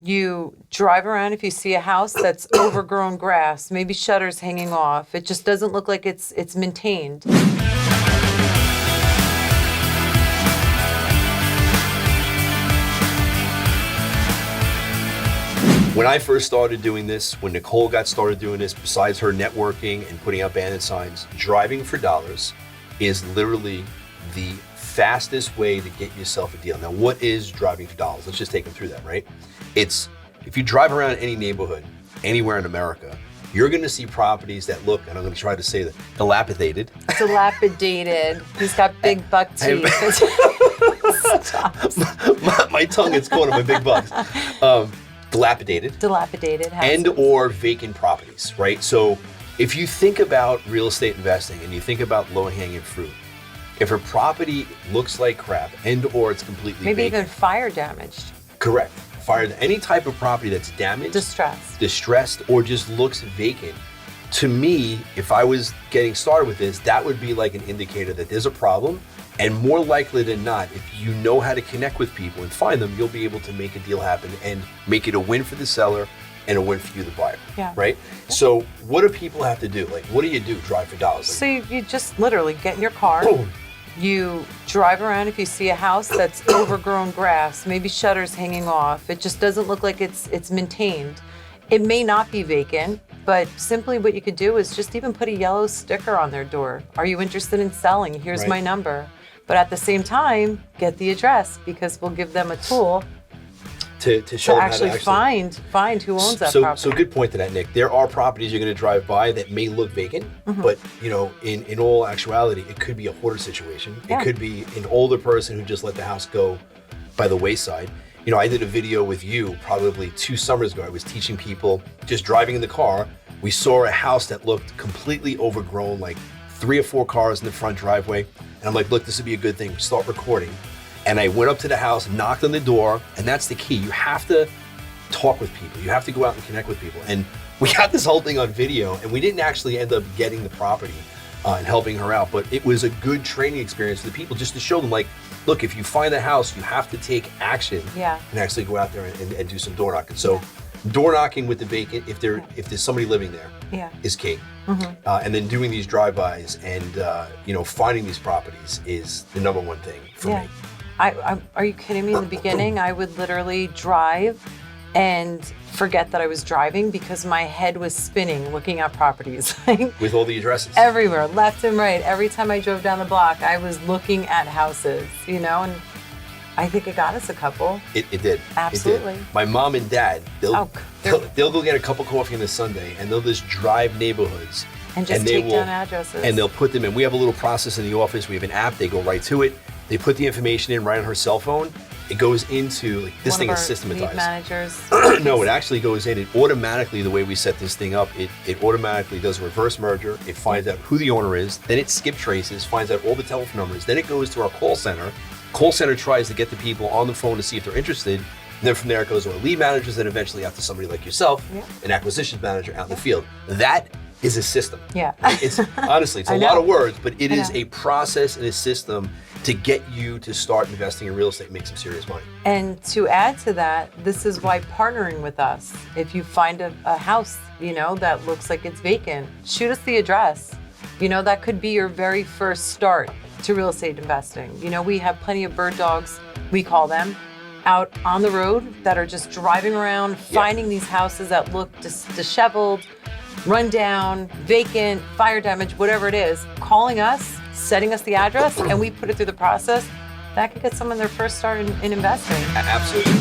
You drive around if you see a house that's overgrown grass, maybe shutters hanging off. It just doesn't look like it's maintained. When I first started doing this, when Nicole got started doing this, besides her networking and putting out bandit signs, driving for dollars is literally the fastest way to get yourself a deal. Now, what is driving for dollars? Let's just take them through that, right? It's, if you drive around any neighborhood, anywhere in America, you're gonna see properties that look, and I'm gonna try to say that, dilapidated. Dilapidated. He's got big buck teeth. my tongue is caught on my big bucks. Dilapidated and or vacant properties, right? So if you think about real estate investing and you think about low-hanging fruit, if a property looks like crap and or it's completely maybe vacant, even fire damaged. Correct. Fire, any type of property that's damaged, distressed, or just looks vacant. To me, if I was getting started with this, that would be like an indicator that there's a problem. And more likely than not, if you know how to connect with people and find them, you'll be able to make a deal happen and make it a win for the seller and a win for you, the buyer, right? Yeah. So what do people have to do? Like, what do you do, drive for dollars? So you just literally get in your car, you drive around if you see a house that's overgrown grass, maybe shutters hanging off, it just doesn't look like it's maintained. It may not be vacant, but simply what you could do is just even put a yellow sticker on their door. Are you interested in selling? Here's my number. But at the same time, get the address, because we'll give them a tool to show them actually, how to find who owns that property. So good point to that, Nick. There are properties you're going to drive by that may look vacant, but you know, in all actuality, it could be a hoarder situation. It could be an older person who just let the house go by the wayside. You know, I did a video with you probably 2 summers ago. I was teaching people, just driving in the car. We saw a house that looked completely overgrown, like 3 or 4 cars in the front driveway. And I'm like, look, this would be a good thing. Start recording. And I went up to the house, knocked on the door, and that's the key. You have to talk with people. You have to go out and connect with people. And we got this whole thing on video, and we didn't actually end up getting the property and helping her out, but it was a good training experience for the people, just to show them, like, look, if you find a house, you have to take action and actually go out there and do some door knocking. So door knocking with the vacant, if there's somebody living there, is key. And then doing these drive-bys and you know, finding these properties is the #1 thing for me. Are you kidding me? In the beginning, I would literally drive and forget that I was driving because my head was spinning looking at properties. With all the addresses. Everywhere, left and right. Every time I drove down the block, I was looking at houses, you know, and I think it got us a couple. It did. Absolutely. It did. My mom and dad, they'll go get a cup of coffee on a Sunday, and they'll just drive neighborhoods. And just take down addresses. And they'll put them in. We have a little process in the office. We have an app. They go right to it. They put the information in right on her cell phone. It goes into, like, this thing is systematized. Lead managers. No, it actually goes in. It automatically, the way we set this thing up, it automatically does a reverse merger. It finds out who the owner is. Then it skip traces, finds out all the telephone numbers. Then it goes to our call center. Call center tries to get the people on the phone to see if they're interested. And then from there it goes to our lead managers, and eventually out to somebody like yourself, an acquisitions manager out in the field. That is a system. It's honestly, it's a lot of words, but it is a process and a system to get you to start investing in real estate and make some serious money. And to add to that, this is why partnering with us, if you find a house, you know, that looks like it's vacant, shoot us the address. You know, that could be your very first start to real estate investing. You know, we have plenty of bird dogs, we call them, out on the road that are just driving around, finding these houses that look disheveled, run down, vacant, fire damage, whatever it is, calling us, setting us the address, and we put it through the process. That could get someone their first start in investing. Absolutely.